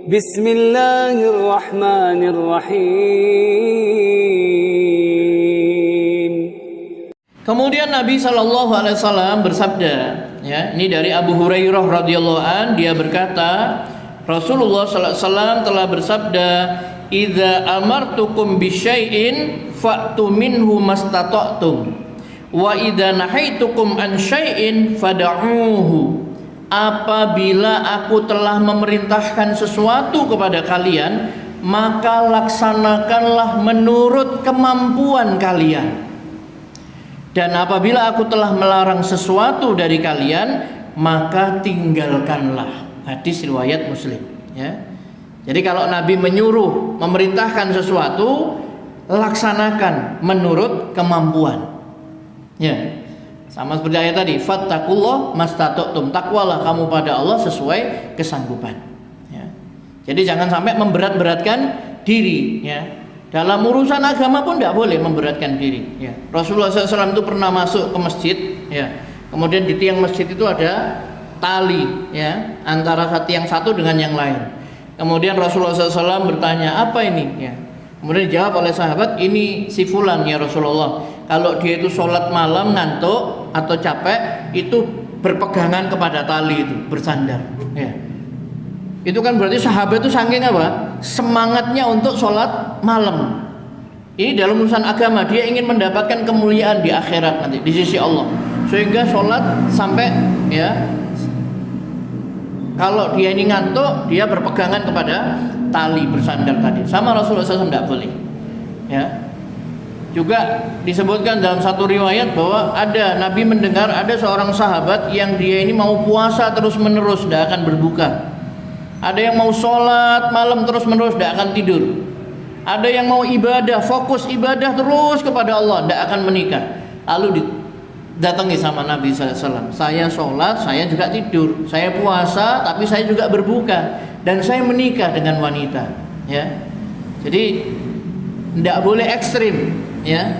Bismillahirrahmanirrahim. Kemudian Nabi SAW bersabda, ya, ini dari Abu Hurairah radhiyallahu an, dia berkata, Rasulullah SAW telah bersabda, "Idza amartukum bisyai'in fa'tu minhu mastata'tum, wa idza nahaitukum an syai'in fad'uuhu." Apabila aku telah memerintahkan sesuatu kepada kalian, maka laksanakanlah menurut kemampuan kalian. Dan apabila aku telah melarang sesuatu dari kalian, maka tinggalkanlah. Hadis riwayat Muslim, ya. Jadi kalau Nabi menyuruh, memerintahkan sesuatu, laksanakan menurut kemampuan. Ya. Sama seperti ayat tadi, fattaqullah mastata'tum. Takwalah kamu pada Allah sesuai kesanggupan. Ya. Jadi jangan sampai memberat-beratkan diri, ya. Dalam urusan agama pun tidak boleh memberatkan diri, ya. Rasulullah SAW itu pernah masuk ke masjid, ya. Kemudian di tiang masjid itu ada tali, ya, antara tiang satu dengan yang lain. Kemudian Rasulullah SAW bertanya, apa ini? Ya. Kemudian dijawab oleh sahabat, ini si fulan ya Rasulullah. Kalau dia itu sholat malam ngantuk atau capek, itu berpegangan kepada tali itu, bersandar, ya. Itu kan berarti sahabat itu saking apa? Semangatnya untuk sholat malam. Ini dalam urusan agama, dia ingin mendapatkan kemuliaan di akhirat nanti di sisi Allah. Sehingga sholat sampai, ya, kalau dia ini ngantuk, dia berpegangan kepada tali bersandar tadi. Sama Rasulullah SAW tidak boleh. Ya. Juga disebutkan dalam satu riwayat bahwa ada Nabi mendengar ada seorang sahabat yang dia ini mau puasa terus menerus, tidak akan berbuka. Ada yang mau sholat malam terus menerus, tidak akan tidur. Ada yang mau ibadah, fokus ibadah terus kepada Allah, tidak akan menikah. Lalu datangi sama Nabi SAW. Saya sholat, saya juga tidur. Saya puasa, tapi saya juga berbuka. Dan saya menikah dengan wanita. Ya, jadi tidak boleh ekstrim. Ya,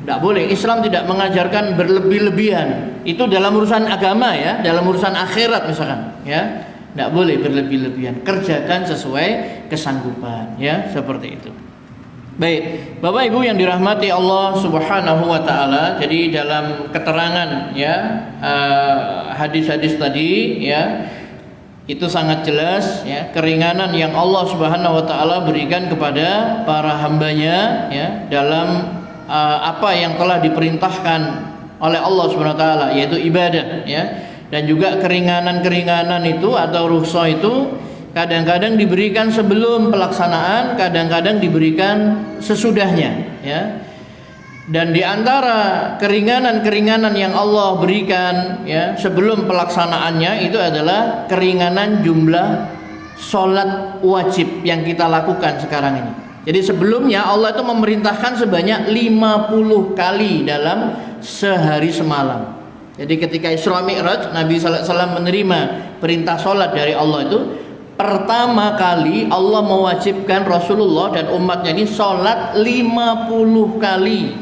tidak boleh. Islam tidak mengajarkan berlebih-lebihan. Itu dalam urusan agama, ya, dalam urusan akhirat misalkan. Ya. Tidak boleh berlebih-lebihan, kerjakan sesuai kesanggupan, ya, seperti itu. Baik, Bapak Ibu yang dirahmati Allah Subhanahu wa taala, jadi dalam keterangan, ya, hadis-hadis tadi, ya, itu sangat jelas, ya, keringanan yang Allah Subhanahu wa taala berikan kepada para hambanya, ya, dalam apa yang telah diperintahkan oleh Allah Subhanahu wa taala, yaitu ibadah, ya. Dan juga keringanan-keringanan itu atau rukhsah itu kadang-kadang diberikan sebelum pelaksanaan, kadang-kadang diberikan sesudahnya, ya. Dan di antara keringanan-keringanan yang Allah berikan, ya, sebelum pelaksanaannya itu adalah keringanan jumlah sholat wajib yang kita lakukan sekarang ini. Jadi sebelumnya Allah itu memerintahkan sebanyak 50 kali dalam sehari semalam. Jadi ketika Isra Mi'raj, Nabi sallallahu alaihi wasallam menerima perintah sholat dari Allah itu, pertama kali Allah mewajibkan Rasulullah dan umatnya ini sholat 50 kali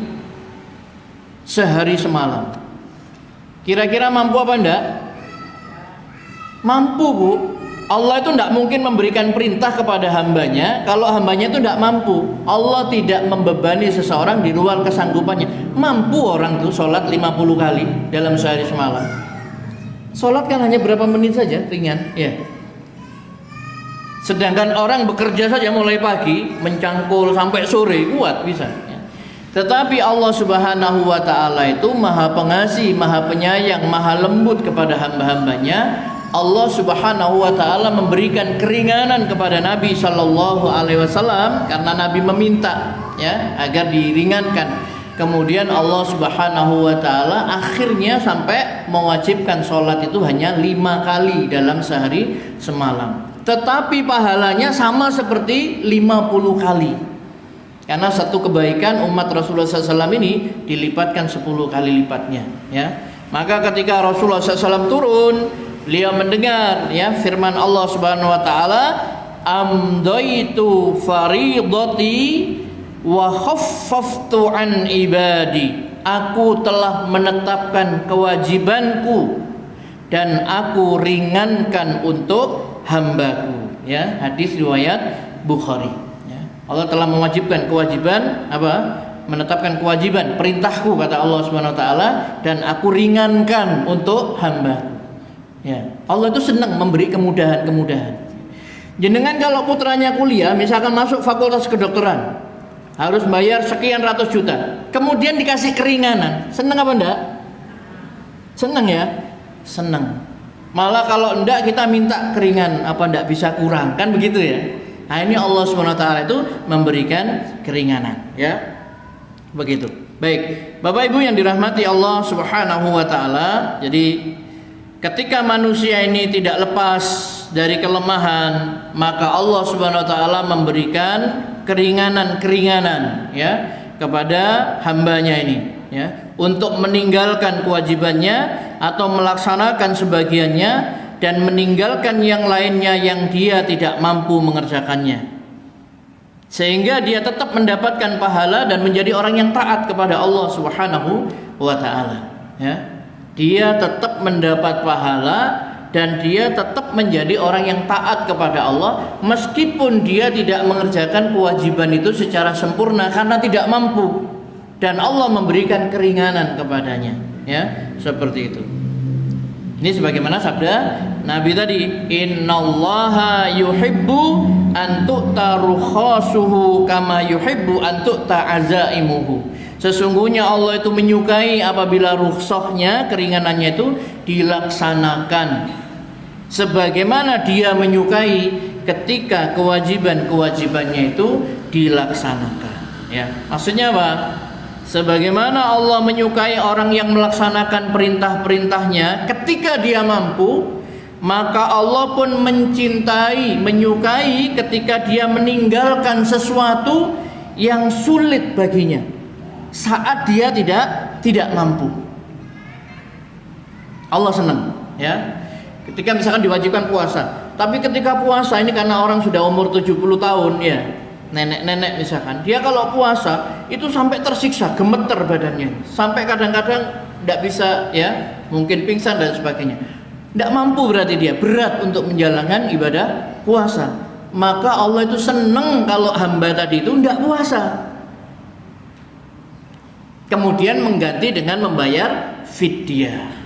sehari semalam. Kira-kira mampu apa enggak? Mampu, Bu. Allah itu tidak mungkin memberikan perintah kepada hambanya kalau hambanya itu tidak mampu. Allah tidak membebani seseorang di luar kesanggupannya. Mampu orang itu sholat 50 kali dalam sehari semalam. Sholat kan hanya berapa menit saja, ringan, ya. Sedangkan orang bekerja saja mulai pagi mencangkul sampai sore, kuat bisa, ya. Tetapi Allah Subhanahu wa taala itu Maha Pengasih, Maha Penyayang, Maha Lembut kepada hamba-hambanya. Allah Subhanahu wa taala memberikan keringanan kepada Nabi sallallahu alaihi wasallam karena Nabi meminta, ya, agar diringankan. Kemudian Allah Subhanahu wa taala akhirnya sampai mewajibkan sholat itu hanya 5 kali dalam sehari semalam. Tetapi pahalanya sama seperti 50 kali. Karena satu kebaikan umat Rasulullah SAW ini dilipatkan 10 kali lipatnya, ya. Maka ketika Rasulullah SAW turun, beliau mendengar, ya, firman Allah Subhanahu wa taala, amdaitu faridati wa khaffaftu an ibadi. Aku telah menetapkan kewajibanku dan aku ringankan untuk hambaku, ya, hadis riwayat Bukhari. Ya. Allah telah mewajibkan kewajiban apa? Menetapkan kewajiban perintahku kata Allah Subhanahu wa taala, dan aku ringankan untuk hamba. Ya, Allah itu senang memberi kemudahan-kemudahan. Jenengan kalau putranya kuliah, misalkan masuk fakultas kedokteran, harus bayar sekian ratus juta, kemudian dikasih keringanan, senang apa enggak? Senang ya? Senang. Malah kalau enggak kita minta keringan, apa enggak bisa kurang, kan begitu ya? Nah ini Allah Subhanahu wa taala itu memberikan keringanan, ya. Begitu. Baik, Bapak Ibu yang dirahmati Allah Subhanahu wa taala, jadi ketika manusia ini tidak lepas dari kelemahan, maka Allah Subhanahu wa taala memberikan keringanan-keringanan ya kepada hambanya ini ya, untuk meninggalkan kewajibannya atau melaksanakan sebagiannya dan meninggalkan yang lainnya yang dia tidak mampu mengerjakannya, sehingga dia tetap mendapatkan pahala dan menjadi orang yang taat kepada Allah Subhanahu wa taala ya. Dia tetap mendapat pahala dan dia tetap menjadi orang yang taat kepada Allah meskipun dia tidak mengerjakan kewajiban itu secara sempurna karena tidak mampu, dan Allah memberikan keringanan kepadanya ya, seperti itu. Ini sebagaimana sabda Nabi tadi, innallaha yuhibbu an tu'ta rukhasuhu kama yuhibbu an tu'ta azaimuhu. Sesungguhnya Allah itu menyukai apabila rukhsahnya, keringanannya itu dilaksanakan, sebagaimana dia menyukai ketika kewajiban-kewajibannya itu dilaksanakan ya. Maksudnya apa? Sebagaimana Allah menyukai orang yang melaksanakan perintah-perintahnya ketika dia mampu, maka Allah pun mencintai, menyukai ketika dia meninggalkan sesuatu yang sulit baginya saat dia tidak mampu. Allah senang ya. Ketika misalkan diwajibkan puasa, tapi ketika puasa ini karena orang sudah umur 70 tahun ya, nenek-nenek misalkan, dia kalau puasa itu sampai tersiksa, gemeter badannya, sampai kadang-kadang tidak bisa ya, mungkin pingsan dan sebagainya. Tidak mampu berarti dia, berat untuk menjalankan ibadah puasa. Maka Allah itu senang kalau hamba tadi itu tidak puasa, kemudian mengganti dengan membayar fidyah.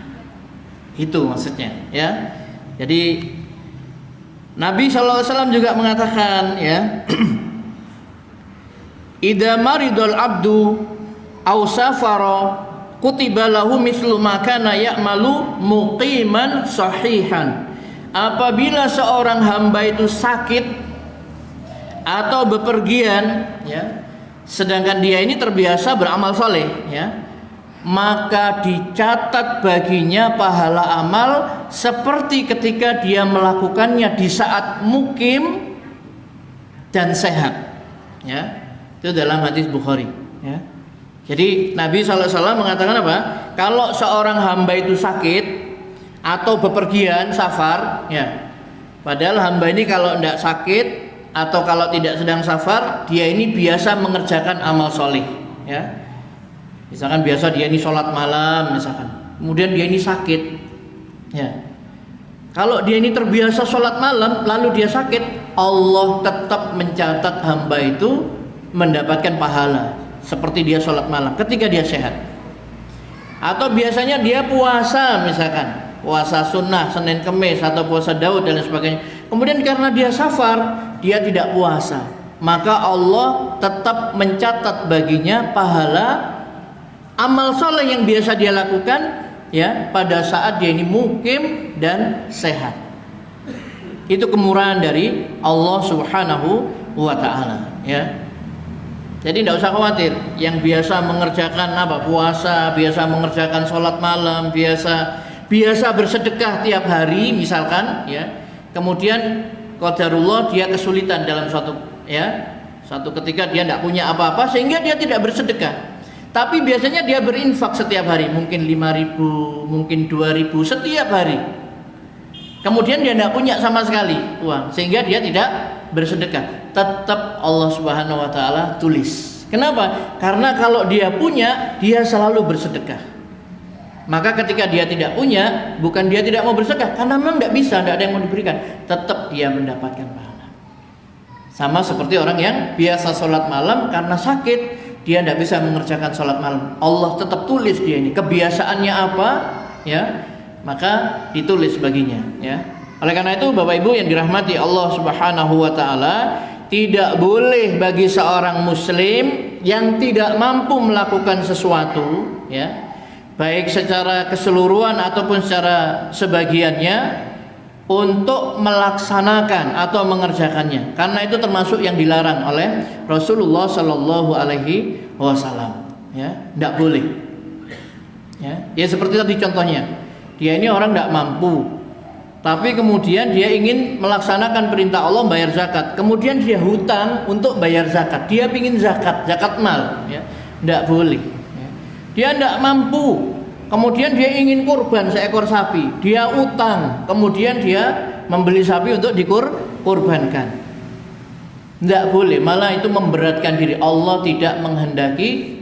Itu maksudnya ya. Jadi Nabi SAW juga mengatakan ya, idza maridul abdu aw safara kutiba lahu mislu ma kana ya'malu muqiman sahihan. Apabila seorang hamba itu sakit atau bepergian ya, sedangkan dia ini terbiasa beramal soleh ya, maka dicatat baginya pahala amal seperti ketika dia melakukannya di saat mukim dan sehat ya. Itu dalam hadis Bukhari ya. Jadi Nabi SAW mengatakan apa? Kalau seorang hamba itu sakit atau bepergian safar ya, padahal hamba ini kalau tidak sakit atau kalau tidak sedang safar, dia ini biasa mengerjakan amal soleh ya. Misalkan biasa dia ini sholat malam misalkan, kemudian dia ini sakit ya. Kalau dia ini terbiasa sholat malam lalu dia sakit, Allah tetap mencatat hamba itu mendapatkan pahala seperti dia sholat malam ketika dia sehat. Atau biasanya dia puasa misalkan, puasa sunnah Senin Kemis atau puasa Daud dan sebagainya, kemudian karena dia safar dia tidak puasa, maka Allah tetap mencatat baginya pahala amal soleh yang biasa dia lakukan ya pada saat dia ini mukim dan sehat. Itu kemurahan dari Allah Subhanahu wa taala ya. Jadi tidak usah khawatir, yang biasa mengerjakan apa puasa, biasa mengerjakan sholat malam, biasa bersedekah tiap hari misalkan ya, kemudian qadarullah dia kesulitan dalam suatu ketika dia tidak punya apa-apa sehingga dia tidak bersedekah, tapi biasanya dia berinfak setiap hari, mungkin 5.000, mungkin 2.000 setiap hari, kemudian dia tidak punya sama sekali uang sehingga dia tidak bersedekah, tetap Allah Subhanahu wa taala tulis. Kenapa? Karena kalau dia punya, dia selalu bersedekah. Maka ketika dia tidak punya, bukan dia tidak mau bersedekah, karena memang tidak bisa, tidak ada yang mau diberikan, tetap dia mendapatkan pahala. Sama seperti orang yang biasa sholat malam karena sakit, dia tidak bisa mengerjakan sholat malam. Allah tetap tulis dia ini kebiasaannya apa, ya, maka ditulis baginya, ya. Oleh karena itu Bapak Ibu yang dirahmati Allah Subhanahu wa taala, tidak boleh bagi seorang muslim yang tidak mampu melakukan sesuatu, ya, baik secara keseluruhan ataupun secara sebagiannya, untuk melaksanakan atau mengerjakannya, karena itu termasuk yang dilarang oleh Rasulullah Shallallahu Alaihi Wasallam. Ya, tidak boleh. Ya, seperti tadi contohnya, dia ini orang tidak mampu, tapi kemudian dia ingin melaksanakan perintah Allah bayar zakat, kemudian dia hutang untuk bayar zakat, dia ingin zakat mal, ya, tidak boleh. Ya. Dia tidak mampu, kemudian dia ingin kurban seekor sapi, dia utang, kemudian dia membeli sapi untuk dikurbankan. Tidak boleh, malah itu memberatkan diri. Allah tidak menghendaki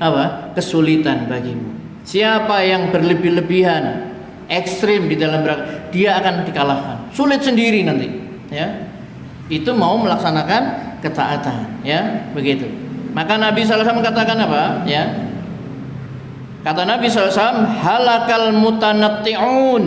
kesulitan bagimu. Siapa yang berlebih-lebihan, ekstrim di dalam dia akan dikalahkan, sulit sendiri nanti, ya. Itu mau melaksanakan ketaatan, ya, begitu. Maka Nabi SAW katakan apa, ya? Kata Nabi SAW, halakal mutanatti'un.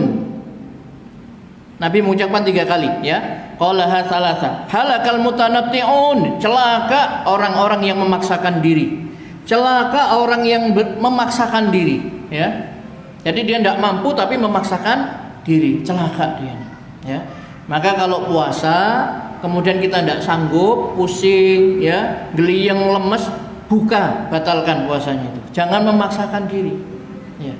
Nabi mengucapkan 3 kali, ya. Qalaha thalatha. Halakal mutanatti'un. Celaka orang-orang yang memaksakan diri. Celaka orang yang memaksakan diri, ya. Jadi dia tidak mampu tapi memaksakan diri, celaka dia, ya. Maka kalau puasa kemudian kita tidak sanggup, pusing, ya, geliyang, lemes, buka, batalkan puasanya itu. Jangan memaksakan diri, ya,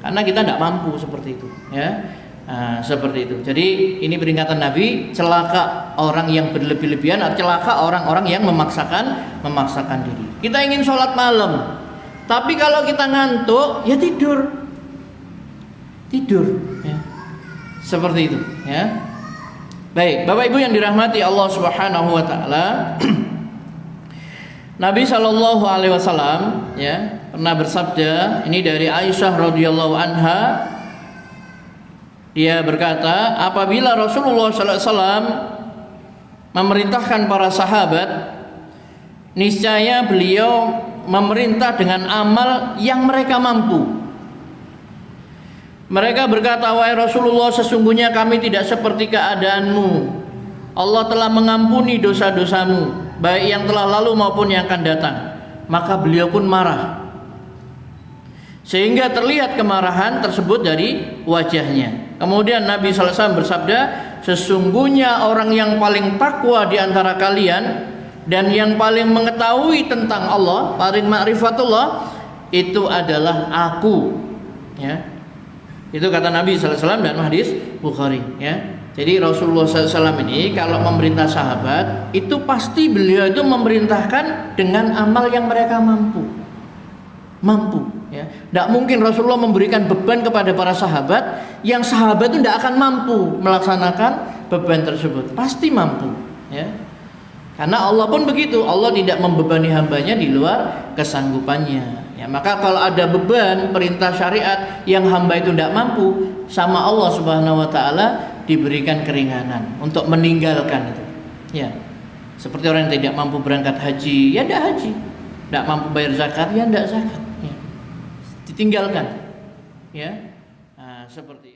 karena kita tidak mampu seperti itu, ya. Nah, seperti itu. Jadi ini peringatan Nabi, celaka orang yang berlebih-lebihan, atau celaka orang-orang yang memaksakan diri. Kita ingin sholat malam, tapi kalau kita ngantuk, ya tidur, ya. Seperti itu, ya. Baik, Bapak Ibu yang dirahmati Allah Subhanahu wa taala. Nabi Shallallahu Alaihi Wasallam, ya, pernah bersabda, ini dari Aisyah radhiyallahu anha, dia berkata, apabila Rasulullah Sallallahu Alaihi Wasallam memerintahkan para sahabat, niscaya beliau memerintah dengan amal yang mereka mampu. Mereka berkata, wahai Rasulullah, sesungguhnya kami tidak seperti keadaanmu. Allah telah mengampuni dosa-dosamu, baik yang telah lalu maupun yang akan datang. Maka beliau pun marah, sehingga terlihat kemarahan tersebut dari wajahnya. Kemudian Nabi sallallahu alaihi wasallam bersabda, sesungguhnya orang yang paling takwa di antara kalian dan yang paling mengetahui tentang Allah, paling ma'rifatullah, itu adalah aku, ya. Itu kata Nabi sallallahu alaihi wasallam dan hadis Bukhari, ya. Jadi Rasulullah SAW ini kalau memerintah sahabat, itu pasti beliau itu memerintahkan dengan amal yang mereka mampu, ya. Tidak mungkin Rasulullah memberikan beban kepada para sahabat yang sahabat itu tidak akan mampu melaksanakan beban tersebut. Pasti mampu, ya. Karena Allah pun begitu, Allah tidak membebani hambanya di luar kesanggupannya, ya. Maka kalau ada beban perintah syariat yang hamba itu tidak mampu, sama Allah Subhanahu wa taala diberikan keringanan untuk meninggalkan itu, ya. Seperti orang yang tidak mampu berangkat haji, ya tidak haji. Tidak mampu bayar zakat, ya tidak zakat, ya. Ditinggalkan, ya. Nah, seperti